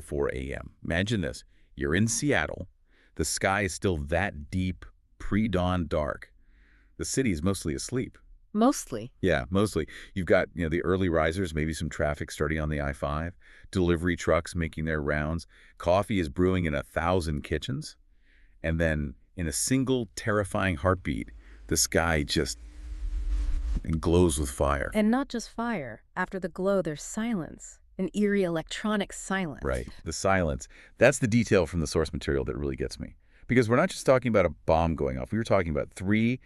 4 a.m. Imagine this. You're in Seattle. The sky is still that deep, pre-dawn dark. The city is mostly asleep. Mostly. Yeah, mostly. You've got, the early risers, maybe some traffic starting on the I-5, delivery trucks making their rounds. Coffee is brewing in 1,000 kitchens. And then in a single terrifying heartbeat, the sky just glows with fire. And not just fire. After the glow, there's silence. An eerie electronic silence. Right. The silence. That's the detail from the source material that really gets me. Because we're not just talking about a bomb going off. We were talking about 3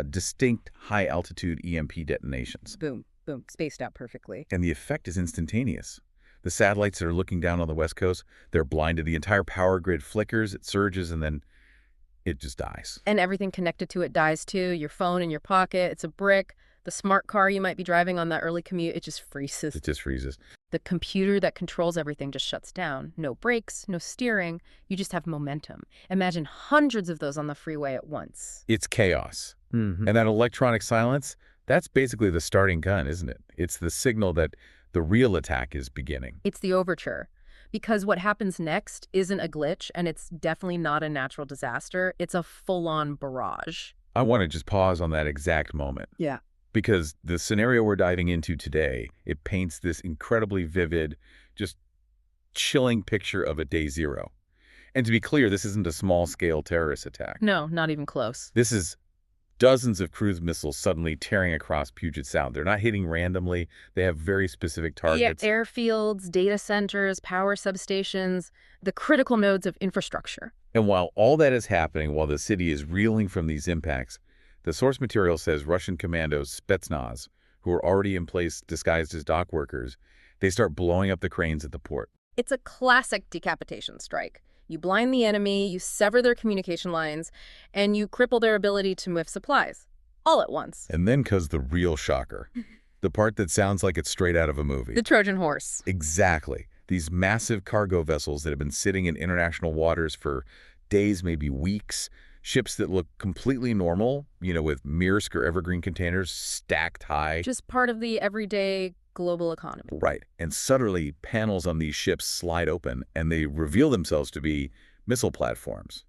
distinct high-altitude EMP detonations. Boom, boom, spaced out perfectly. And the effect is instantaneous. The satellites that are looking down on the West Coast, they're blinded. The entire power grid flickers, it surges, and then it just dies. And everything connected to it dies too. Your phone in your pocket, it's a brick. The smart car you might be driving on that early commute, it just freezes. It just freezes. The computer that controls everything just shuts down. No brakes, no steering. You just have momentum. Imagine hundreds of those on the freeway at once. It's chaos. Mm-hmm. And that electronic silence, that's basically the starting gun, isn't it? It's the signal that the real attack is beginning. It's the overture. Because what happens next isn't a glitch, and it's definitely not a natural disaster. It's a full-on barrage. I want to just pause on that exact moment. Yeah. Because the scenario we're diving into today, it paints this incredibly vivid, just chilling picture of a day zero. And to be clear, this isn't a small-scale terrorist attack. No, not even close. This is dozens of cruise missiles suddenly tearing across Puget Sound. They're not hitting randomly. They have very specific targets. Yeah, airfields, data centers, power substations, the critical nodes of infrastructure. And while all that is happening, while the city is reeling from these impacts, the source material says Russian commandos, Spetsnaz, who are already in place disguised as dock workers, they start blowing up the cranes at the port. It's a classic decapitation strike. You blind the enemy, you sever their communication lines, and you cripple their ability to move supplies. All at once. And then comes the real shocker. The part that sounds like it's straight out of a movie. The Trojan Horse. Exactly. These massive cargo vessels that have been sitting in international waters for days, maybe weeks. Ships that look completely normal, with Maersk or Evergreen containers stacked high. Just part of the everyday global economy. Right. And suddenly, panels on these ships slide open, and they reveal themselves to be missile platforms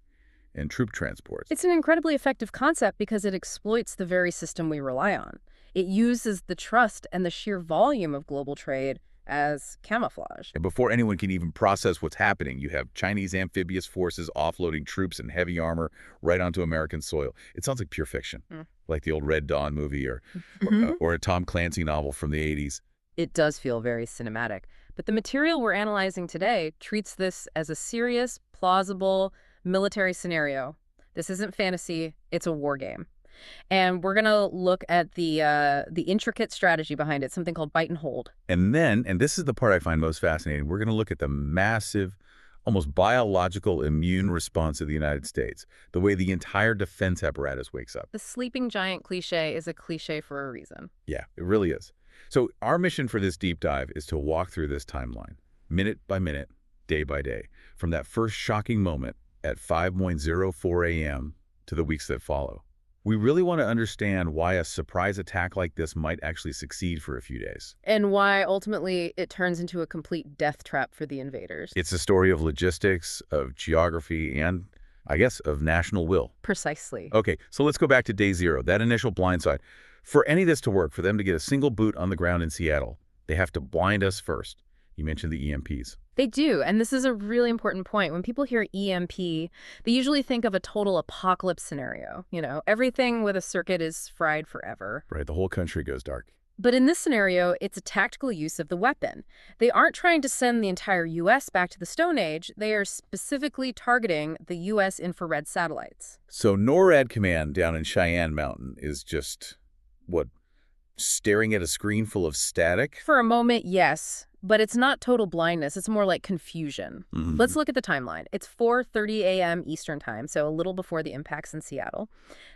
and troop transports. It's an incredibly effective concept because it exploits the very system we rely on. It uses the trust and the sheer volume of global trade as camouflage. And before anyone can even process what's happening, you have Chinese amphibious forces offloading troops and heavy armor right onto American soil. It sounds like pure fiction, like the old Red Dawn movie or a Tom Clancy novel from the 80s. It does feel very cinematic. But the material we're analyzing today treats this as a serious, plausible military scenario. This isn't fantasy, it's a war game. And we're going to look at the intricate strategy behind it, something called bite and hold. And then, and this is the part I find most fascinating, we're going to look at the massive, almost biological immune response of the United States, the way the entire defense apparatus wakes up. The sleeping giant cliche is a cliche for a reason. Yeah, it really is. So our mission for this deep dive is to walk through this timeline, minute by minute, day by day, from that first shocking moment at 5:04 a.m. to the weeks that follow. We really want to understand why a surprise attack like this might actually succeed for a few days. And why, ultimately, it turns into a complete death trap for the invaders. It's a story of logistics, of geography, and, I guess, of national will. Precisely. Okay, so let's go back to day zero, that initial blindside. For any of this to work, for them to get a single boot on the ground in Seattle, they have to blind us first. You mentioned the EMPs. They do, and this is a really important point. When people hear EMP, they usually think of a total apocalypse scenario. Everything with a circuit is fried forever. Right, the whole country goes dark. But in this scenario, it's a tactical use of the weapon. They aren't trying to send the entire U.S. back to the Stone Age. They are specifically targeting the U.S. infrared satellites. So NORAD Command down in Cheyenne Mountain is just, staring at a screen full of static? For a moment, yes. But it's not total blindness. It's more like confusion. Let's look at the timeline. It's 4:30 a.m. Eastern time, so a little before the impacts in Seattle.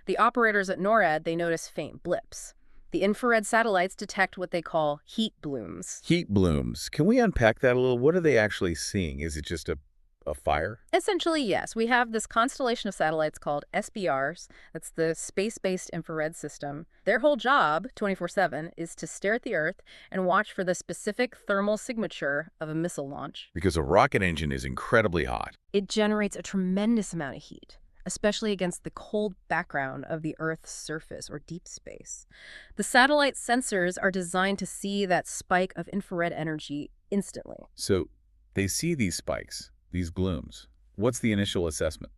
The operators at NORAD, they notice faint blips. The infrared satellites detect what they call heat blooms. Heat blooms. Can we unpack that a little? What are they actually seeing? Is it just a a fire? Essentially, yes. We have this constellation of satellites called SBRs. That's the Space-Based Infrared System. Their whole job, 24/7, is to stare at the Earth and watch for the specific thermal signature of a missile launch. Because a rocket engine is incredibly hot. It generates a tremendous amount of heat, especially against the cold background of the Earth's surface or deep space. The satellite sensors are designed to see that spike of infrared energy instantly. So they see these spikes, these glooms. What's the initial assessment?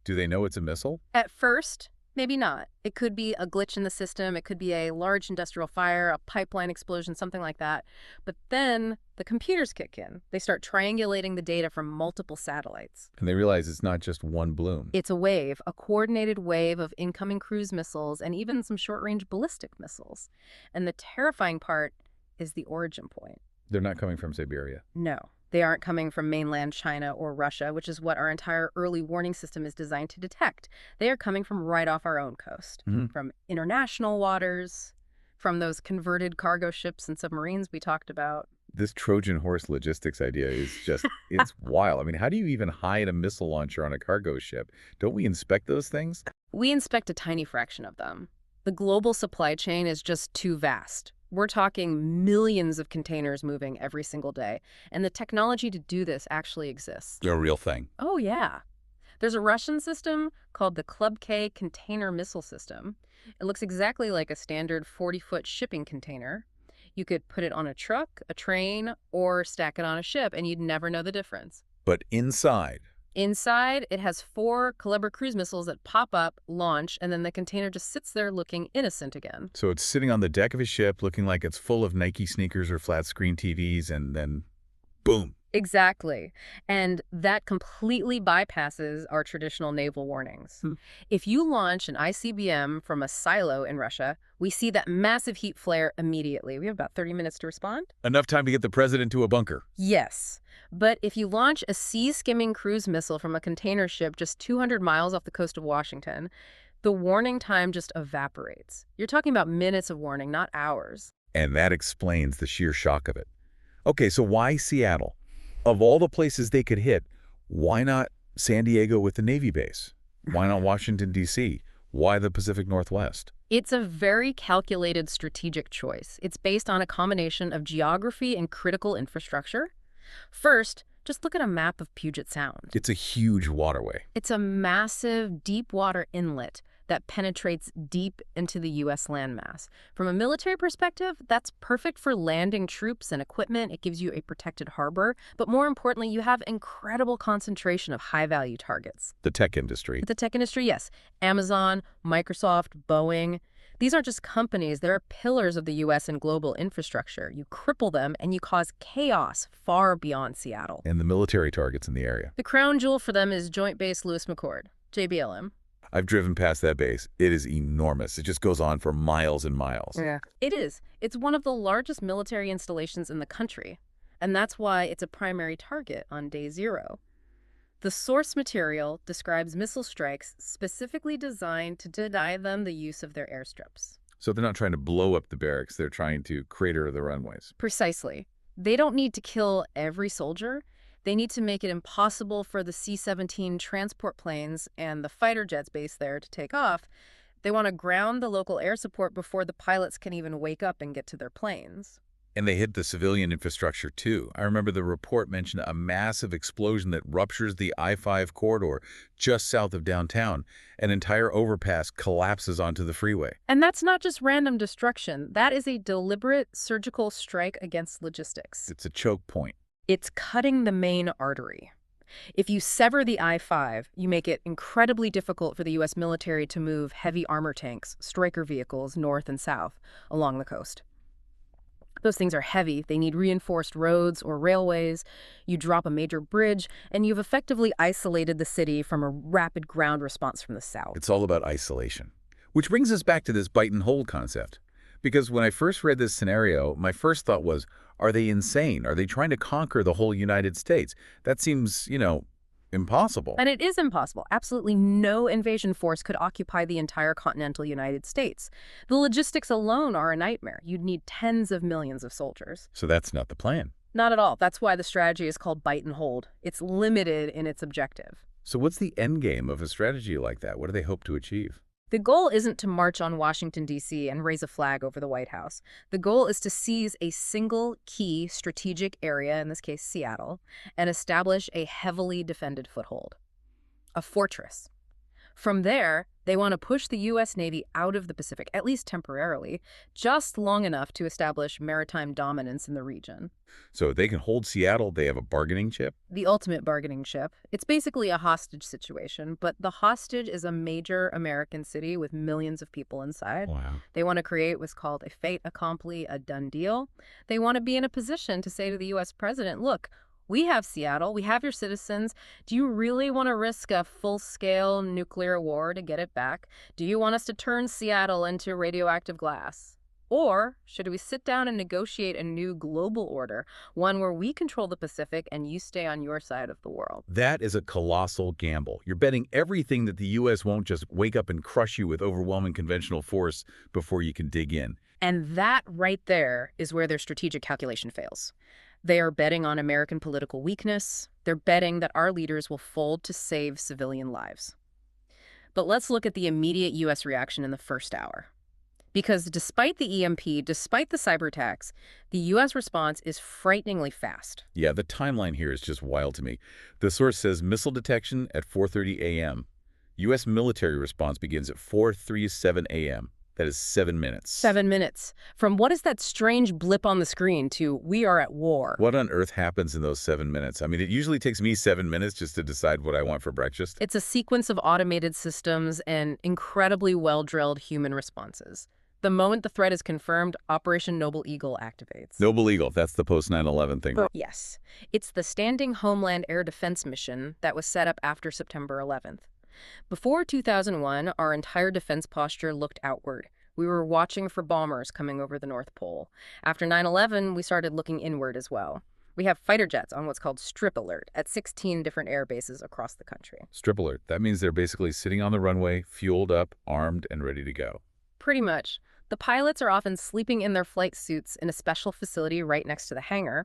Do they know it's a missile? At first, maybe not. It could be a glitch in the system. It could be a large industrial fire, a pipeline explosion, something like that. But then the computers kick in. They start triangulating the data from multiple satellites. And they realize it's not just one bloom. It's a wave, a coordinated wave of incoming cruise missiles and even some short-range ballistic missiles. And the terrifying part is the origin point. They're not coming from Siberia. No. They aren't coming from mainland China or Russia, which is what our entire early warning system is designed to detect. They are coming from right off our own coast, from international waters, from those converted cargo ships and submarines we talked about. This Trojan Horse logistics idea is just, it's wild. I mean, how do you even hide a missile launcher on a cargo ship? Don't we inspect those things? We inspect a tiny fraction of them. The global supply chain is just too vast. We're talking millions of containers moving every single day, and the technology to do this actually exists. They're a real thing. Oh, yeah. There's a Russian system called the Club K container missile system. It looks exactly like a standard 40-foot shipping container. You could put it on a truck, a train, or stack it on a ship, and you'd never know the difference. But inside? Inside, it has 4 Kalibr cruise missiles that pop up, launch, and then the container just sits there looking innocent again. So it's sitting on the deck of a ship looking like it's full of Nike sneakers or flat-screen TVs, and then boom. Exactly. And that completely bypasses our traditional naval warnings. If you launch an ICBM from a silo in Russia, we see that massive heat flare immediately. We have about 30 minutes to respond. Enough time to get the president to a bunker. Yes. But if you launch a sea-skimming cruise missile from a container ship just 200 miles off the coast of Washington, the warning time just evaporates. You're talking about minutes of warning, not hours. And that explains the sheer shock of it. Okay, so why Seattle? Of all the places they could hit, why not San Diego with the Navy base? Why not Washington, D.C.? Why the Pacific Northwest? It's a very calculated strategic choice. It's based on a combination of geography and critical infrastructure. First, just look at a map of Puget Sound. It's a huge waterway. It's a massive deep water inlet that penetrates deep into the U.S. landmass. From a military perspective, that's perfect for landing troops and equipment. It gives you a protected harbor. But more importantly, you have incredible concentration of high-value targets. The tech industry. The tech industry, yes. Amazon, Microsoft, Boeing. These aren't just companies. They're pillars of the U.S. and global infrastructure. You cripple them, and you cause chaos far beyond Seattle. And the military targets in the area. The crown jewel for them is Joint Base Lewis-McChord, JBLM. I've driven past that base. It is enormous. It just goes on for miles and miles. Yeah. It is. It's one of the largest military installations in the country, and that's why it's a primary target on day 0. The source material describes missile strikes specifically designed to deny them the use of their airstrips. So they're not trying to blow up the barracks. They're trying to crater the runways. Precisely. They don't need to kill every soldier. They need to make it impossible for the C-17 transport planes and the fighter jets based there to take off. They want to ground the local air support before the pilots can even wake up and get to their planes. And they hit the civilian infrastructure, too. I remember the report mentioned a massive explosion that ruptures the I-5 corridor just south of downtown. An entire overpass collapses onto the freeway. And that's not just random destruction. That is a deliberate surgical strike against logistics. It's a choke point. It's cutting the main artery. If you sever the I-5, you make it incredibly difficult for the U.S. military to move heavy armor tanks, Stryker vehicles, north and south along the coast. Those things are heavy. They need reinforced roads or railways. You drop a major bridge, and you've effectively isolated the city from a rapid ground response from the south. It's all about isolation. Which brings us back to this bite and hold concept. Because when I first read this scenario, my first thought was, are they insane? Are they trying to conquer the whole United States? That seems, impossible. And it is impossible. Absolutely no invasion force could occupy the entire continental United States. The logistics alone are a nightmare. You'd need tens of millions of soldiers. So that's not the plan. Not at all. That's why the strategy is called bite and hold. It's limited in its objective. So what's the end game of a strategy like that? What do they hope to achieve? The goal isn't to march on Washington, D.C. and raise a flag over the White House. The goal is to seize a single key strategic area, in this case Seattle, and establish a heavily defended foothold, a fortress. From there, they want to push the U.S. Navy out of the Pacific, at least temporarily, just long enough to establish maritime dominance in the region. So if they can hold Seattle, they have a bargaining chip? The ultimate bargaining chip. It's basically a hostage situation, but the hostage is a major American city with millions of people inside. Wow. They want to create what's called a fait accompli, a done deal. They want to be in a position to say to the U.S. president, look, we have Seattle, we have your citizens. Do you really want to risk a full-scale nuclear war to get it back? Do you want us to turn Seattle into radioactive glass? Or should we sit down and negotiate a new global order, one where we control the Pacific and you stay on your side of the world? That is a colossal gamble. You're betting everything that the U.S. won't just wake up and crush you with overwhelming conventional force before you can dig in. And that right there is where their strategic calculation fails. They are betting on American political weakness. They're betting that our leaders will fold to save civilian lives. But let's look at the immediate U.S. reaction in the first hour. Because despite the EMP, despite the cyber attacks, the U.S. response is frighteningly fast. Yeah, the timeline here is just wild to me. The source says missile detection at 4:30 a.m. U.S. military response begins at 4:37 a.m. That is 7 minutes. 7 minutes. From what is that strange blip on the screen to we are at war. What on earth happens in those 7 minutes? I mean, it usually takes me 7 minutes just to decide what I want for breakfast. It's a sequence of automated systems and incredibly well-drilled human responses. The moment the threat is confirmed, Operation Noble Eagle activates. Noble Eagle, that's the post-9/11 thing. Yes. It's the Standing Homeland Air Defense mission that was set up after September 11th. Before 2001, our entire defense posture looked outward. We were watching for bombers coming over the North Pole. After 9/11, we started looking inward as well. We have fighter jets on what's called strip alert at 16 different air bases across the country. Strip alert. That means they're basically sitting on the runway, fueled up, armed, and ready to go. Pretty much. The pilots are often sleeping in their flight suits in a special facility right next to the hangar.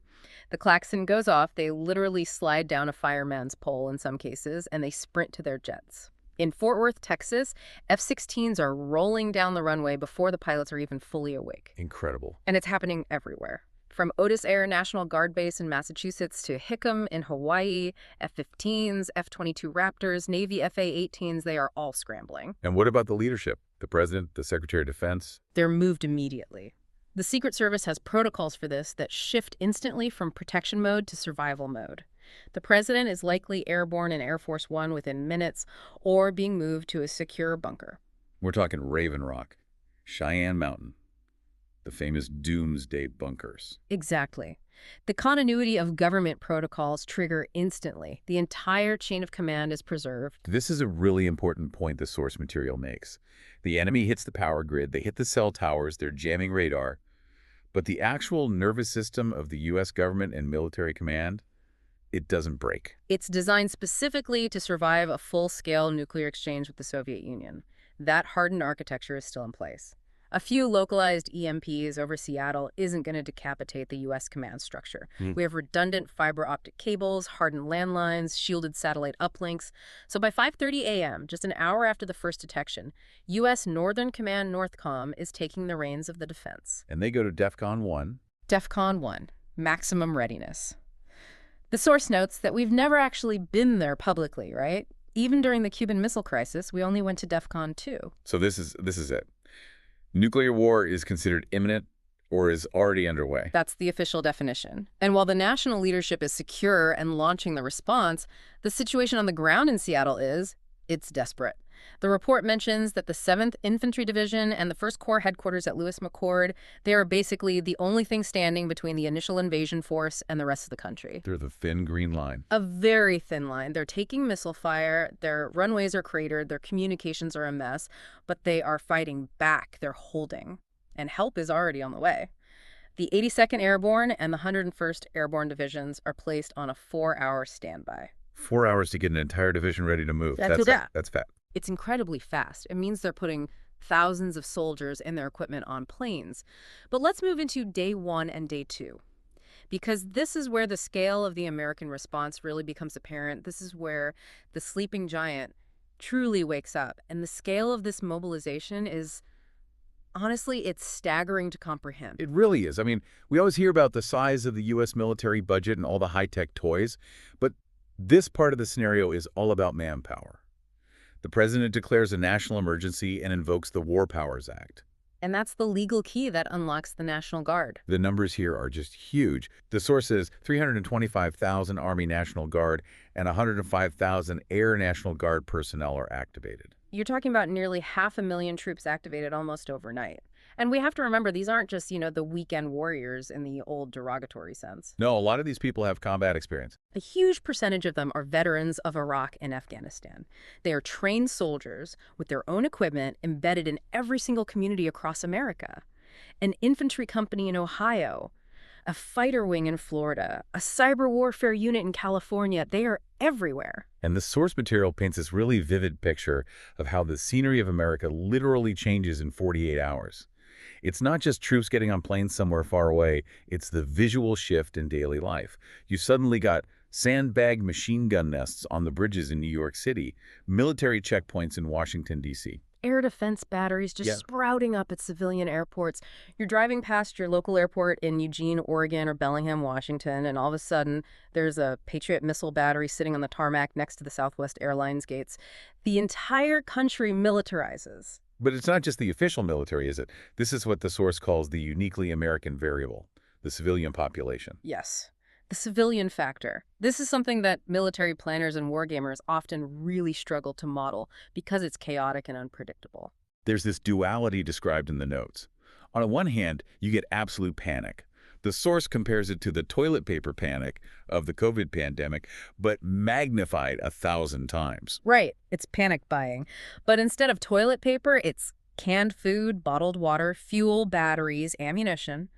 The klaxon goes off, they literally slide down a fireman's pole in some cases, and they sprint to their jets. In Fort Worth, Texas, F-16s are rolling down the runway before the pilots are even fully awake. Incredible. And it's happening everywhere. From Otis Air National Guard Base in Massachusetts to Hickam in Hawaii, F-15s, F-22 Raptors, Navy FA-18s, they are all scrambling. And what about the leadership? The President, the Secretary of Defense? They're moved immediately. The Secret Service has protocols for this that shift instantly from protection mode to survival mode. The President is likely airborne in Air Force One within minutes or being moved to a secure bunker. We're talking Raven Rock, Cheyenne Mountain, the famous doomsday bunkers. Exactly. The continuity of government protocols trigger instantly. The entire chain of command is preserved. This is a really important point the source material makes. The enemy hits the power grid, they hit the cell towers, they're jamming radar. But the actual nervous system of the U.S. government and military command, it doesn't break. It's designed specifically to survive a full-scale nuclear exchange with the Soviet Union. That hardened architecture is still in place. A few localized EMPs over Seattle isn't going to decapitate the U.S. command structure. We have redundant fiber optic cables, hardened landlines, shielded satellite uplinks. So by 5:30 a.m., just an hour after the first detection, U.S. Northern Command NORTHCOM is taking the reins of the defense. And they go to DEFCON 1. DEFCON 1, maximum readiness. The source notes that we've never actually been there publicly, right? Even during the Cuban Missile Crisis, we only went to DEFCON 2. So this is it. Nuclear war is considered imminent or is already underway. That's the official definition. And while the national leadership is secure and launching the response, the situation on the ground in Seattle it's desperate. The report mentions that the 7th Infantry Division and the 1st Corps headquarters at Lewis McChord, they are basically the only thing standing between the initial invasion force and the rest of the country. They're the thin green line. A very thin line. They're taking missile fire, their runways are cratered, their communications are a mess, but they are fighting back, they're holding. And help is already on the way. The 82nd Airborne and the 101st Airborne Divisions are placed on a 4-hour standby. 4 hours to get an entire division ready to move. That's fat. It's incredibly fast. It means they're putting thousands of soldiers and their equipment on planes. But let's move into day 1 and day 2. because this is where the scale of the American response really becomes apparent. This is where the sleeping giant truly wakes up. And the scale of this mobilization is, honestly, it's staggering to comprehend. It really is. I mean, we always hear about the size of the U.S. military budget and all the high-tech toys, but this part of the scenario is all about manpower. The president declares a national emergency and invokes the War Powers Act. And that's the legal key that unlocks the National Guard. The numbers here are just huge. The source says 325,000 Army National Guard and 105,000 Air National Guard personnel are activated. You're talking about nearly 500,000 troops activated almost overnight. And we have to remember, these aren't just, the weekend warriors in the old derogatory sense. No, a lot of these people have combat experience. A huge percentage of them are veterans of Iraq and Afghanistan. They are trained soldiers with their own equipment embedded in every single community across America. An infantry company in Ohio, a fighter wing in Florida, a cyber warfare unit in California. They are everywhere. And the source material paints this really vivid picture of how the scenery of America literally changes in 48 hours. It's not just troops getting on planes somewhere far away, it's the visual shift in daily life. You suddenly got sandbag machine gun nests on the bridges in New York City, military checkpoints in Washington, D.C. Air defense batteries just sprouting up at civilian airports. You're driving past your local airport in Eugene, Oregon, or Bellingham, Washington, and all of a sudden there's a Patriot missile battery sitting on the tarmac next to the Southwest Airlines gates. The entire country militarizes. But it's not just the official military, is it? This is what the source calls the uniquely American variable, the civilian population. Yes, the civilian factor. This is something that military planners and wargamers often really struggle to model because it's chaotic and unpredictable. There's this duality described in the notes. On the one hand, you get absolute panic. The source compares it to the toilet paper panic of the COVID pandemic, but magnified 1,000 times. Right, it's panic buying. But instead of toilet paper, it's canned food, bottled water, fuel, batteries, ammunition.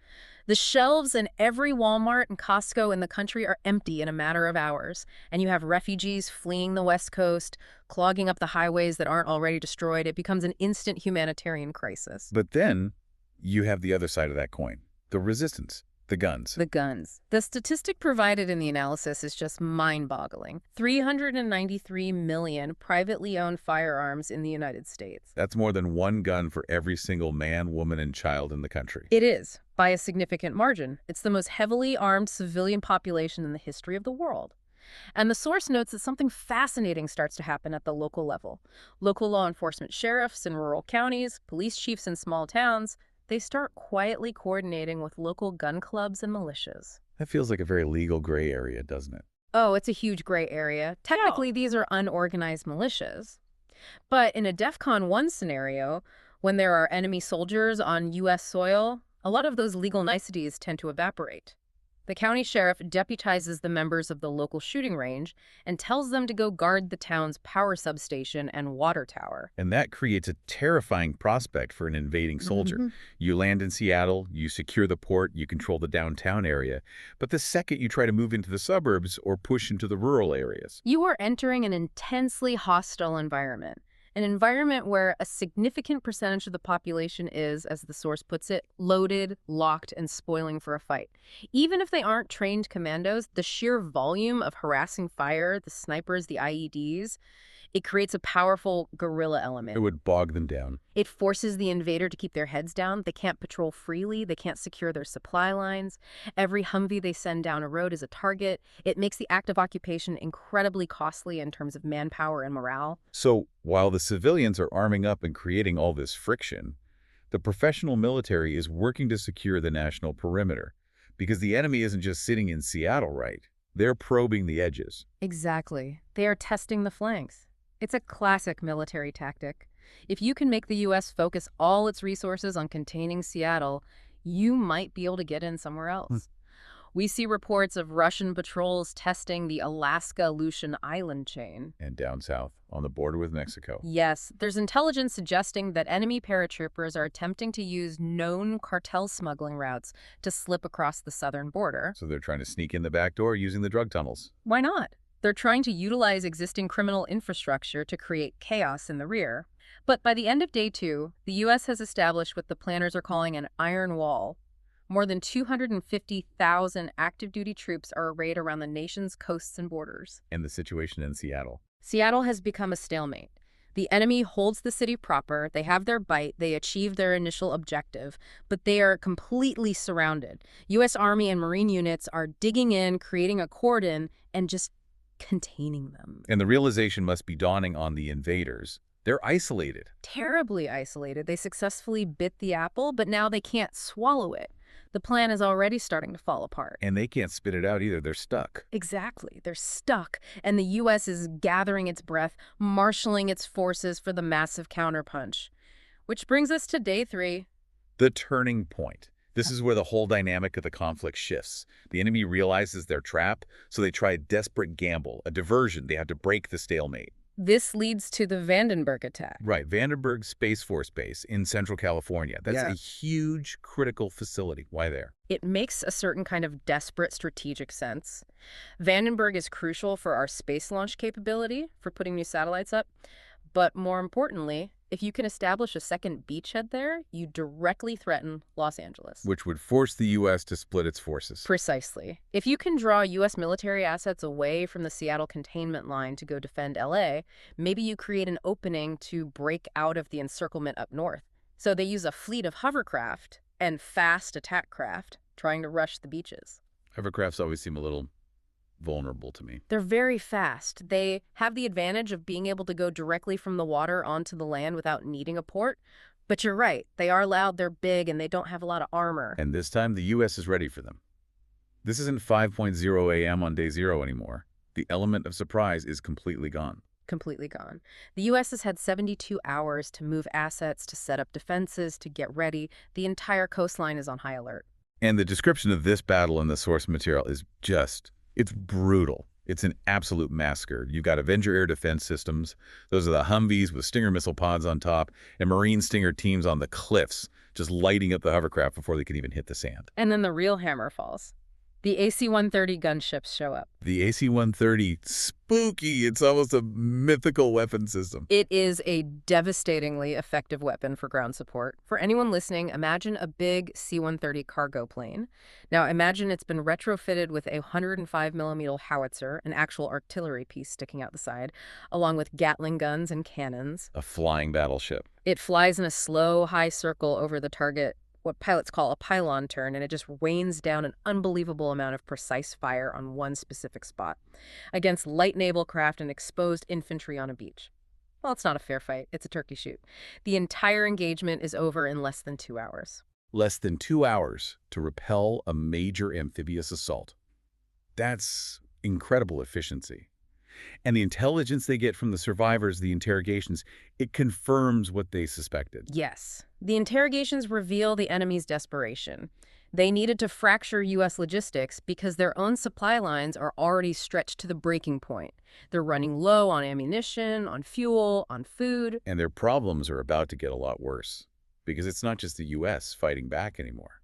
The shelves in every Walmart and Costco in the country are empty in a matter of hours, and you have refugees fleeing the West Coast, clogging up the highways that aren't already destroyed. It becomes an instant humanitarian crisis. But then you have the other side of that coin, the resistance. The guns. The guns. The statistic provided in the analysis is just mind-boggling. 393 million privately owned firearms in the United States. That's more than one gun for every single man, woman, and child in the country. It is, by a significant margin. It's the most heavily armed civilian population in the history of the world. And the source notes that something fascinating starts to happen at the local level. Local law enforcement sheriffs in rural counties, police chiefs in small towns, they start quietly coordinating with local gun clubs and militias. That feels like a very legal gray area, doesn't it? Oh, it's a huge gray area. Technically, these are unorganized militias. But in a DEFCON 1 scenario, when there are enemy soldiers on U.S. soil, a lot of those legal niceties tend to evaporate. The county sheriff deputizes the members of the local shooting range and tells them to go guard the town's power substation and water tower. And that creates a terrifying prospect for an invading soldier. You land in Seattle, you secure the port, you control the downtown area. But the second you try to move into the suburbs or push into the rural areas, you are entering an intensely hostile environment. An environment where a significant percentage of the population is, as the source puts it, loaded, locked, and spoiling for a fight. Even if they aren't trained commandos, the sheer volume of harassing fire, the snipers, the IEDs, it creates a powerful guerrilla element. it would bog them down. It forces the invader to keep their heads down. They can't patrol freely. They can't secure their supply lines. Every Humvee they send down a road is a target. It makes the act of occupation incredibly costly in terms of manpower and morale. So while the civilians are arming up and creating all this friction, the professional military is working to secure the national perimeter. Because the enemy isn't just sitting in Seattle, right? They're probing the edges. Exactly. They are testing the flanks. It's a classic military tactic. If you can make the U.S. focus all its resources on containing Seattle, you might be able to get in somewhere else. We see reports of Russian patrols testing the Alaska-Aleutian Island chain. And down south, on the border with Mexico. Yes, there's intelligence suggesting that enemy paratroopers are attempting to use known cartel smuggling routes to slip across the southern border. So they're trying to sneak in the back door using the drug tunnels. Why not? They're trying to utilize existing criminal infrastructure to create chaos in the rear. But by the end of day 2, the U.S. has established what the planners are calling an iron wall. More than 250,000 active duty troops are arrayed around the nation's coasts and borders. And the situation in Seattle. Seattle has become a stalemate. The enemy holds the city proper, they have their bite, they achieve their initial objective, but they are completely surrounded. U.S. Army and Marine units are digging in, creating a cordon, and just containing them. And the realization must be dawning on the invaders. They're isolated. Terribly isolated. They successfully bit the apple, but now they can't swallow it. The plan is already starting to fall apart. And they can't spit it out either. They're stuck. Exactly. They're stuck, and the U.S. is gathering its breath, marshaling its forces for the massive counterpunch. Which brings us to day 3. The turning point. This is where the whole dynamic of the conflict shifts. The enemy realizes they're trapped, so they try a desperate gamble, a diversion. They have to break the stalemate. This leads to the Vandenberg attack. Right, Vandenberg Space Force Base in Central California. That's a huge critical facility. Why there? It makes a certain kind of desperate strategic sense. Vandenberg is crucial for our space launch capability, for putting new satellites up. But more importantly, if you can establish a second beachhead there, you directly threaten Los Angeles. Which would force the U.S. to split its forces. Precisely. If you can draw U.S. military assets away from the Seattle containment line to go defend L.A., maybe you create an opening to break out of the encirclement up north. So they use a fleet of hovercraft and fast attack craft trying to rush the beaches. Hovercrafts always seem a little vulnerable to me. They're very fast. They have the advantage of being able to go directly from the water onto the land without needing a port. But you're right. They are loud, they're big, and they don't have a lot of armor. And this time, the U.S. is ready for them. This isn't 5:00 a.m. on day 0 anymore. The element of surprise is completely gone. Completely gone. The U.S. has had 72 hours to move assets, to set up defenses, to get ready. The entire coastline is on high alert. And the description of this battle in the source material is it's brutal. It's an absolute massacre. You've got Avenger air defense systems. Those are the Humvees with Stinger missile pods on top, and Marine Stinger teams on the cliffs, just lighting up the hovercraft before they can even hit the sand. And then the real hammer falls. The AC-130 gunships show up. The AC-130, spooky. It's almost a mythical weapon system. It is a devastatingly effective weapon for ground support. For anyone listening, imagine a big C-130 cargo plane. Now imagine it's been retrofitted with a 105mm howitzer, an actual artillery piece sticking out the side, along with Gatling guns and cannons. A flying battleship. It flies in a slow, high circle over the target, what pilots call a pylon turn, and it just rains down an unbelievable amount of precise fire on one specific spot against light naval craft and exposed infantry on a beach. Well, it's not a fair fight. It's a turkey shoot. The entire engagement is over in less than 2 hours. Less than 2 hours to repel a major amphibious assault. That's incredible efficiency. And the intelligence they get from the survivors, the interrogations, it confirms what they suspected. Yes. The interrogations reveal the enemy's desperation. They needed to fracture U.S. logistics because their own supply lines are already stretched to the breaking point. They're running low on ammunition, on fuel, on food. And their problems are about to get a lot worse because it's not just the U.S. fighting back anymore.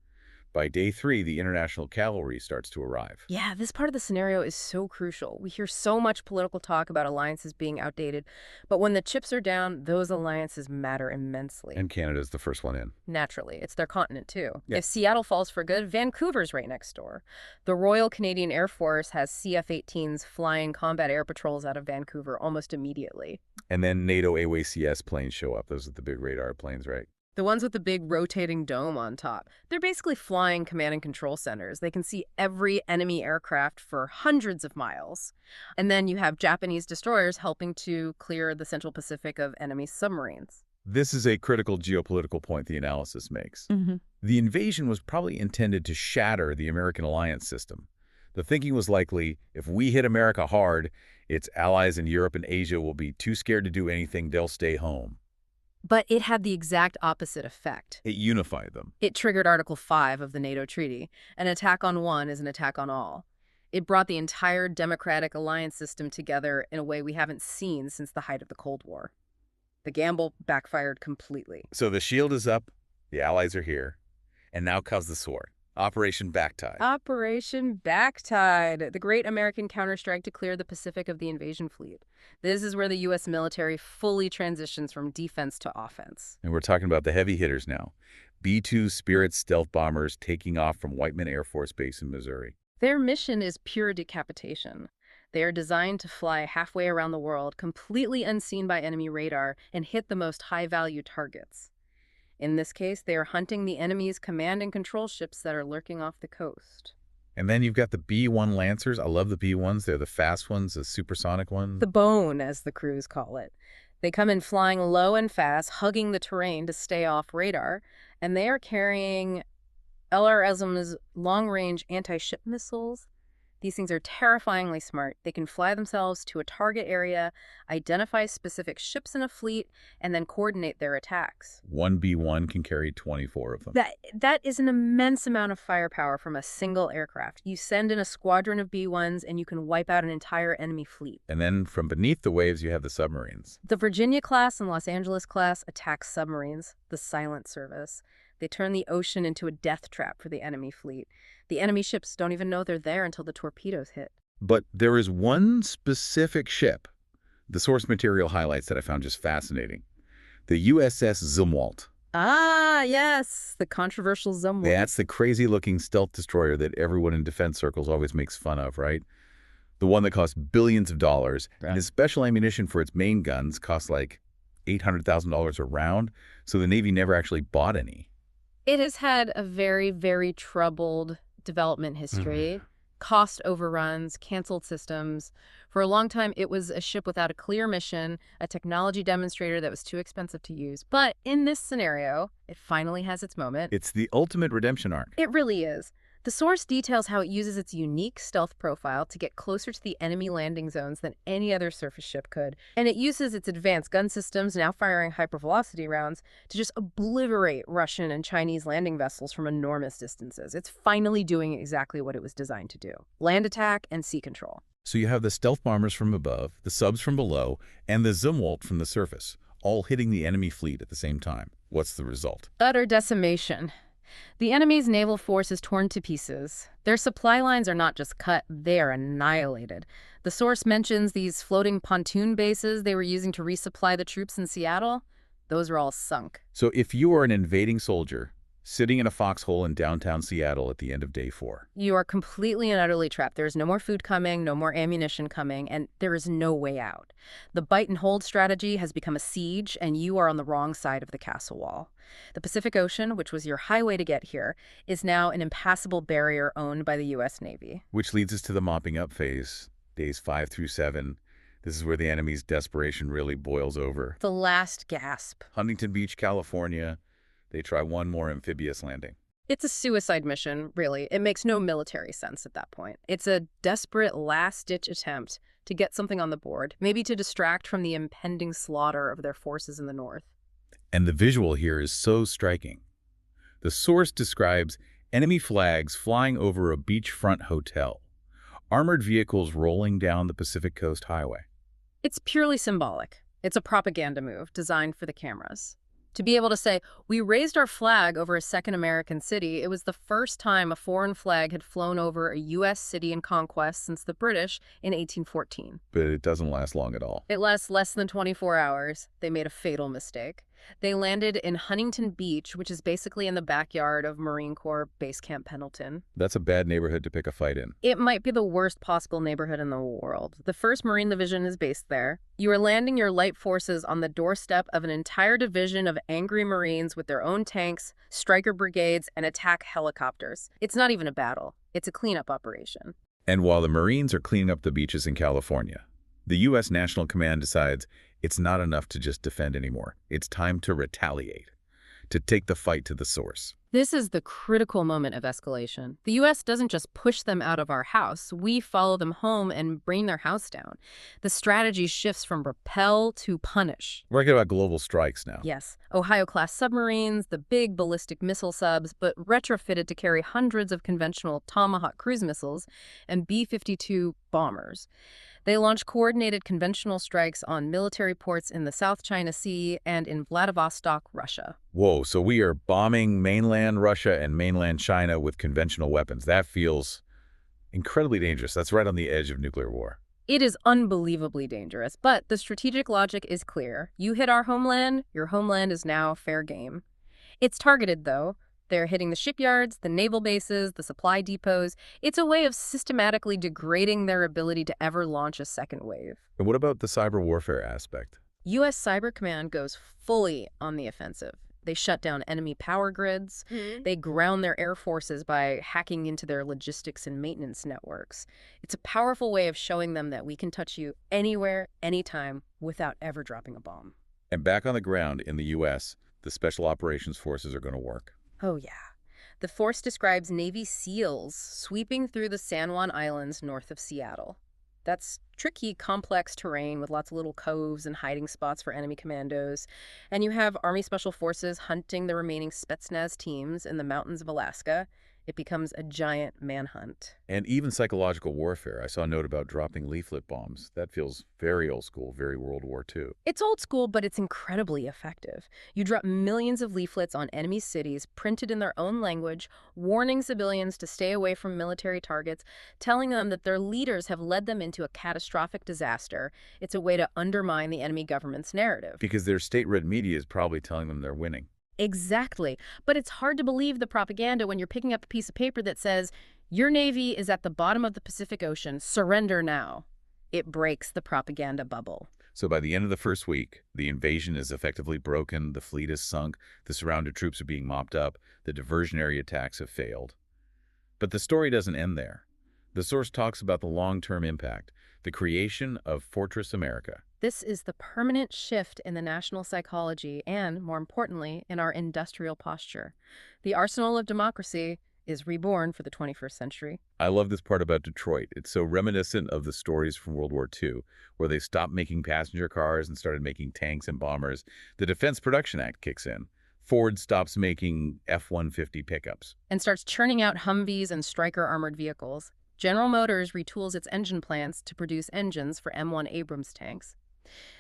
By day 3, the international cavalry starts to arrive. Yeah, this part of the scenario is so crucial. We hear so much political talk about alliances being outdated, but when the chips are down, those alliances matter immensely. And Canada's the first one in. Naturally, it's their continent too. Yeah. If Seattle falls for good, Vancouver's right next door. The Royal Canadian Air Force has CF-18s flying combat air patrols out of Vancouver almost immediately. And then NATO AWACS planes show up. Those are the big radar planes, right? The ones with the big rotating dome on top. They're basically flying command and control centers. They can see every enemy aircraft for hundreds of miles. And then you have Japanese destroyers helping to clear the Central Pacific of enemy submarines. This is a critical geopolitical point the analysis makes. The invasion was probably intended to shatter the American alliance system. The thinking was likely, if we hit America hard, its allies in Europe and Asia will be too scared to do anything, they'll stay home. But it had the exact opposite effect. It unified them. It triggered Article 5 of the NATO treaty. An attack on one is an attack on all. It brought the entire democratic alliance system together in a way we haven't seen since the height of the Cold War. The gamble backfired completely. So the shield is up, the allies are here, and now comes the sword. Operation Backtide. Operation Backtide, the great American counterstrike to clear the Pacific of the invasion fleet. This is where the U.S. military fully transitions from defense to offense. And we're talking about the heavy hitters now. B-2 Spirit stealth bombers taking off from Whiteman Air Force Base in Missouri. Their mission is pure decapitation. They are designed to fly halfway around the world, completely unseen by enemy radar, and hit the most high-value targets. In this case, they are hunting the enemy's command and control ships that are lurking off the coast. And then you've got the B-1 Lancers. I love the B-1s. They're the fast ones, the supersonic ones. The bone, as the crews call it. They come in flying low and fast, hugging the terrain to stay off radar, and they are carrying LRSM's long-range anti-ship missiles. These things are terrifyingly smart. They can fly themselves to a target area, identify specific ships in a fleet, and then coordinate their attacks. One B-1 can carry 24 of them. That is an immense amount of firepower from a single aircraft. You send in a squadron of B-1s and you can wipe out an entire enemy fleet. And then from beneath the waves, you have the submarines. The Virginia-class and Los Angeles-class attack submarines, the silent service. They turn the ocean into a death trap for the enemy fleet. The enemy ships don't even know they're there until the torpedoes hit. But there is one specific ship, the source material highlights, that I found just fascinating. The USS Zumwalt. Ah, yes, the controversial Zumwalt. That's the crazy-looking stealth destroyer that everyone in defense circles always makes fun of, right? The one that costs billions of dollars. Right. And the special ammunition for its main guns costs like $800,000 a round, so the Navy never actually bought any. It has had a very, very troubled development history. Cost overruns, canceled systems. For a long time, it was a ship without a clear mission, a technology demonstrator that was too expensive to use. But in this scenario, it finally has its moment. It's the ultimate redemption arc. It really is. The source details how it uses its unique stealth profile to get closer to the enemy landing zones than any other surface ship could. And it uses its advanced gun systems, now firing hypervelocity rounds, to just obliterate Russian and Chinese landing vessels from enormous distances. It's finally doing exactly what it was designed to do: land attack and sea control. So you have the stealth bombers from above, the subs from below, and the Zumwalt from the surface, all hitting the enemy fleet at the same time. What's the result? Utter decimation. The enemy's naval force is torn to pieces. Their supply lines are not just cut, they are annihilated. The source mentions these floating pontoon bases they were using to resupply the troops in Seattle. Those are all sunk. So if you are an invading soldier sitting in a foxhole in downtown Seattle at the end of day 4, You are completely and utterly trapped. There's no more food coming, no more ammunition coming, and there is no way out. The bite and hold strategy has become a siege, and you are on the wrong side of the castle wall. The Pacific Ocean, which was your highway to get here, is now an impassable barrier owned by the U.S. Navy. which leads us to the mopping up phase, days 5 through 7. This is where the enemy's desperation really boils over. The last gasp. Huntington Beach, California, they try one more amphibious landing. It's a suicide mission, really. It makes no military sense at that point. It's a desperate last-ditch attempt to get something on the board, maybe to distract from the impending slaughter of their forces in the north. And the visual here is so striking. The source describes enemy flags flying over a beachfront hotel, armored vehicles rolling down the Pacific Coast Highway. It's purely symbolic. It's a propaganda move designed for the cameras. To be able to say, we raised our flag over a second American city, it was the first time a foreign flag had flown over a U.S. city in conquest since the British in 1814. But it doesn't last long at all. It lasts less than 24 hours. They made a fatal mistake. They landed in Huntington Beach, which is basically in the backyard of Marine Corps Base Camp Pendleton. That's a bad neighborhood to pick a fight in. It might be the worst possible neighborhood in the world. The 1st Marine Division is based there. You are landing your light forces on the doorstep of an entire division of angry Marines with their own tanks, striker brigades, and attack helicopters. It's not even a battle. It's a cleanup operation. And while the Marines are cleaning up the beaches in California, the U.S. National Command decides it's not enough to just defend anymore. It's time to retaliate, to take the fight to the source. This is the critical moment of escalation. The U.S. doesn't just push them out of our house. We follow them home and bring their house down. The strategy shifts from repel to punish. We're talking about global strikes now. Yes, Ohio-class submarines, the big ballistic missile subs, but retrofitted to carry hundreds of conventional Tomahawk cruise missiles and B-52 bombers. They launch coordinated conventional strikes on military ports in the South China Sea and in Vladivostok, Russia. Whoa, so we are bombing mainland Russia and mainland China with conventional weapons. That feels incredibly dangerous. That's right on the edge of nuclear war. It is unbelievably dangerous, but the strategic logic is clear. You hit our homeland, your homeland is now fair game. It's targeted, though. They're hitting the shipyards, the naval bases, the supply depots. It's a way of systematically degrading their ability to ever launch a second wave. And what about the cyber warfare aspect? U.S. Cyber Command goes fully on the offensive. They shut down enemy power grids. They ground their air forces by hacking into their logistics and maintenance networks. It's a powerful way of showing them that we can touch you anywhere, anytime, without ever dropping a bomb. And back on the ground in the U.S., the Special Operations Forces are going to work. Oh, yeah. The force describes Navy SEALs sweeping through the San Juan Islands north of Seattle. That's tricky, complex terrain with lots of little coves and hiding spots for enemy commandos. And you have Army Special Forces hunting the remaining Spetsnaz teams in the mountains of Alaska. It becomes a giant manhunt. And even psychological warfare. I saw a note about dropping leaflet bombs. That feels very old school, very World War II. It's old school, but it's incredibly effective. You drop millions of leaflets on enemy cities, printed in their own language, warning civilians to stay away from military targets, telling them that their leaders have led them into a catastrophic disaster. It's a way to undermine the enemy government's narrative. Because their state-run media is probably telling them they're winning. Exactly. But it's hard to believe the propaganda when you're picking up a piece of paper that says, "Your Navy is at the bottom of the Pacific Ocean. Surrender now." It breaks the propaganda bubble. So by the end of the first week, the invasion is effectively broken, the fleet is sunk, the surrounded troops are being mopped up, the diversionary attacks have failed. But the story doesn't end there. The source talks about the long-term impact, the creation of Fortress America. This is the permanent shift in the national psychology and, more importantly, in our industrial posture. The arsenal of democracy is reborn for the 21st century. I love this part about Detroit. It's so reminiscent of the stories from World War II, where they stopped making passenger cars and started making tanks and bombers. The Defense Production Act kicks in. Ford stops making F-150 pickups. And starts churning out Humvees and Stryker armored vehicles. General Motors retools its engine plants to produce engines for M1 Abrams tanks.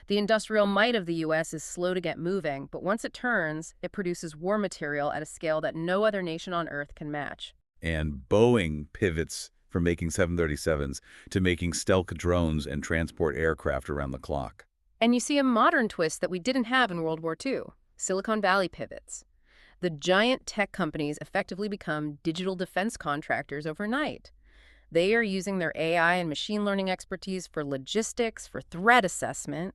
The industrial might of the U.S. is slow to get moving, but once it turns, it produces war material at a scale that no other nation on Earth can match. And Boeing pivots from making 737s to making stealth drones and transport aircraft around the clock. And you see a modern twist that we didn't have in World War II. Silicon Valley pivots. The giant tech companies effectively become digital defense contractors overnight. They are using their AI and machine learning expertise for logistics, for threat assessment.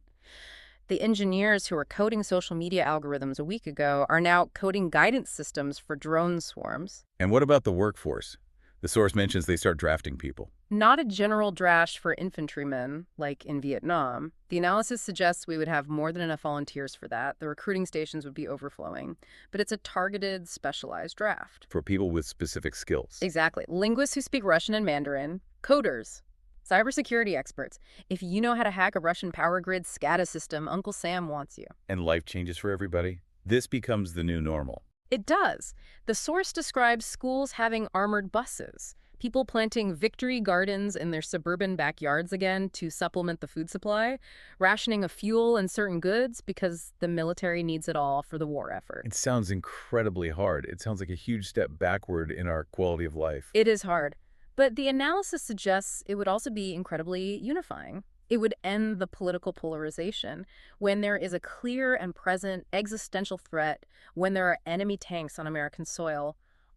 The engineers who were coding social media algorithms a week ago are now coding guidance systems for drone swarms. And what about the workforce? The source mentions they start drafting people. Not a general draft for infantrymen, like in Vietnam. The analysis suggests we would have more than enough volunteers for that. The recruiting stations would be overflowing. But it's a targeted, specialized draft. For people with specific skills. Exactly. Linguists who speak Russian and Mandarin, coders, cybersecurity experts. If you know how to hack a Russian power grid SCADA system, Uncle Sam wants you. And life changes for everybody. This becomes the new normal. It does. The source describes schools having armored buses, people planting victory gardens in their suburban backyards again to supplement the food supply, rationing of fuel and certain goods because the military needs it all for the war effort. It sounds incredibly hard. It sounds like a huge step backward in our quality of life. It is hard, but the analysis suggests it would also be incredibly unifying. It would end the political polarization when there is a clear and present existential threat, when there are enemy tanks on American soil.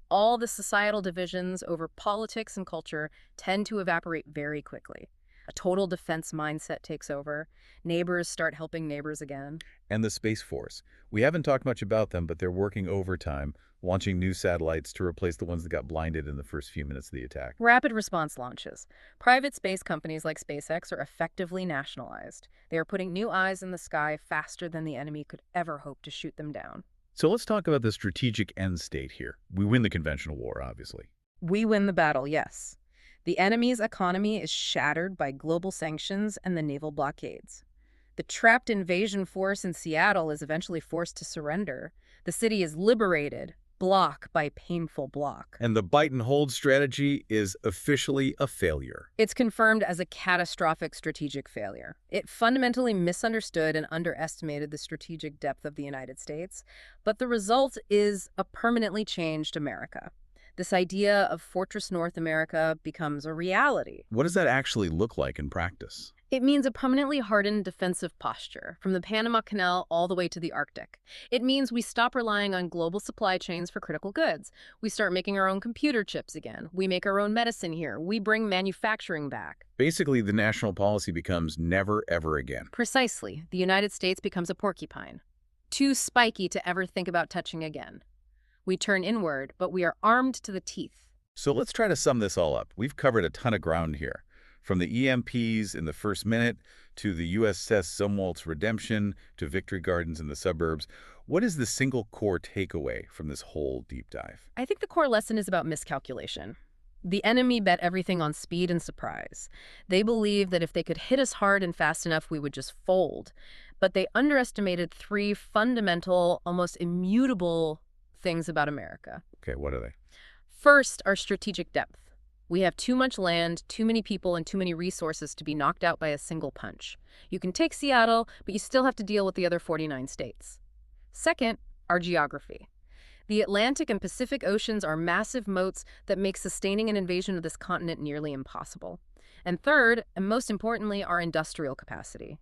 All the societal divisions over politics and culture tend to evaporate very quickly. A total defense mindset takes over. Neighbors start helping neighbors again. And the Space Force. We haven't talked much about them, but they're working overtime, launching new satellites to replace the ones that got blinded in the first few minutes of the attack. Rapid response launches. Private space companies like SpaceX are effectively nationalized. They are putting new eyes in the sky faster than the enemy could ever hope to shoot them down. So let's talk about the strategic end state here. We win the conventional war, obviously. We win the battle, yes. The enemy's economy is shattered by global sanctions and the naval blockades. The trapped invasion force in Seattle is eventually forced to surrender. The city is liberated, block by painful block. And the bite and hold strategy is officially a failure. It's confirmed as a catastrophic strategic failure. It fundamentally misunderstood and underestimated the strategic depth of the United States, but the result is a permanently changed America. This idea of Fortress North America becomes a reality. What does that actually look like in practice? It means a permanently hardened defensive posture, from the Panama Canal all the way to the Arctic. It means we stop relying on global supply chains for critical goods. We start making our own computer chips again. We make our own medicine here. We bring manufacturing back. Basically, the national policy becomes never, ever again. Precisely. The United States becomes a porcupine, too spiky to ever think about touching again. We turn inward, but we are armed to the teeth. So let's try to sum this all up. We've covered a ton of ground here. From the EMPs in the first minute, to the USS Zumwalt's redemption, to victory gardens in the suburbs. What is the single core takeaway from this whole deep dive? I think the core lesson is about miscalculation. The enemy bet everything on speed and surprise. They believed that if they could hit us hard and fast enough, we would just fold. But they underestimated three fundamental, almost immutable things about America. Okay, what are they? First, our strategic depth. We have too much land, too many people, and too many resources to be knocked out by a single punch. You can take Seattle, but you still have to deal with the other 49 states. Second, our geography. The Atlantic and Pacific Oceans are massive moats that make sustaining an invasion of this continent nearly impossible. And third, and most importantly, our industrial capacity.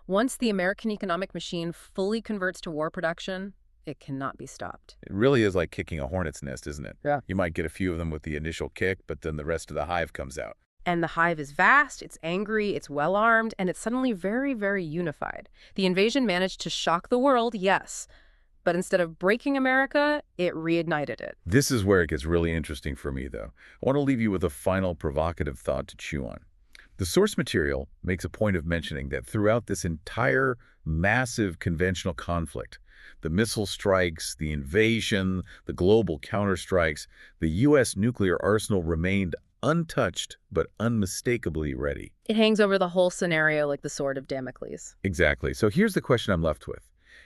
Once the American economic machine fully converts to war production, it cannot be stopped. It really is like kicking a hornet's nest, isn't it? Yeah. You might get a few of them with the initial kick, but then the rest of the hive comes out. And the hive is vast, it's angry, it's well-armed, and it's suddenly very, very unified. The invasion managed to shock the world, yes, but instead of breaking America, it reignited it. This is where it gets really interesting for me, though. I want to leave you with a final provocative thought to chew on. The source material makes a point of mentioning that throughout this entire massive conventional conflict, the missile strikes, the invasion, the global counterstrikes, the U.S. nuclear arsenal remained untouched but unmistakably ready. It hangs over the whole scenario like the sword of Damocles. Exactly. So here's the question I'm left with.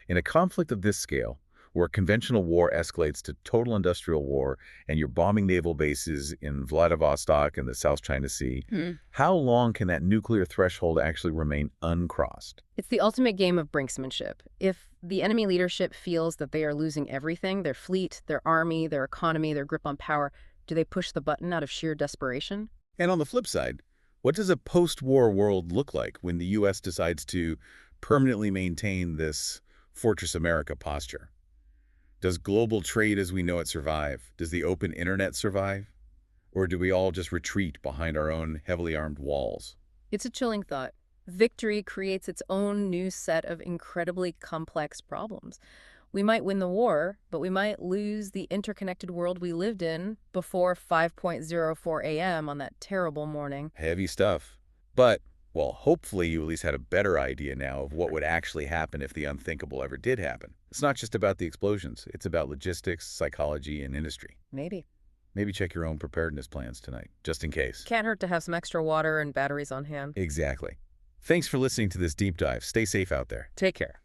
In a conflict of this scale, where conventional war escalates to total industrial war and you're bombing naval bases in Vladivostok and the South China Sea, how long can that nuclear threshold actually remain uncrossed? It's the ultimate game of brinksmanship. If the enemy leadership feels that they are losing everything, their fleet, their army, their economy, their grip on power, do they push the button out of sheer desperation? And on the flip side, what does a post-war world look like when the U.S. decides to permanently maintain this Fortress America posture? Does global trade as we know it survive? Does the open internet survive? Or do we all just retreat behind our own heavily armed walls? It's a chilling thought. Victory creates its own new set of incredibly complex problems. We might win the war, but we might lose the interconnected world we lived in before 5:04 a.m. on that terrible morning. Heavy stuff. But, well, hopefully you at least had a better idea now of what would actually happen if the unthinkable ever did happen. It's not just about the explosions. It's about logistics, psychology, and industry. Maybe. Maybe check your own preparedness plans tonight, just in case. Can't hurt to have some extra water and batteries on hand. Exactly. Thanks for listening to this deep dive. Stay safe out there. Take care.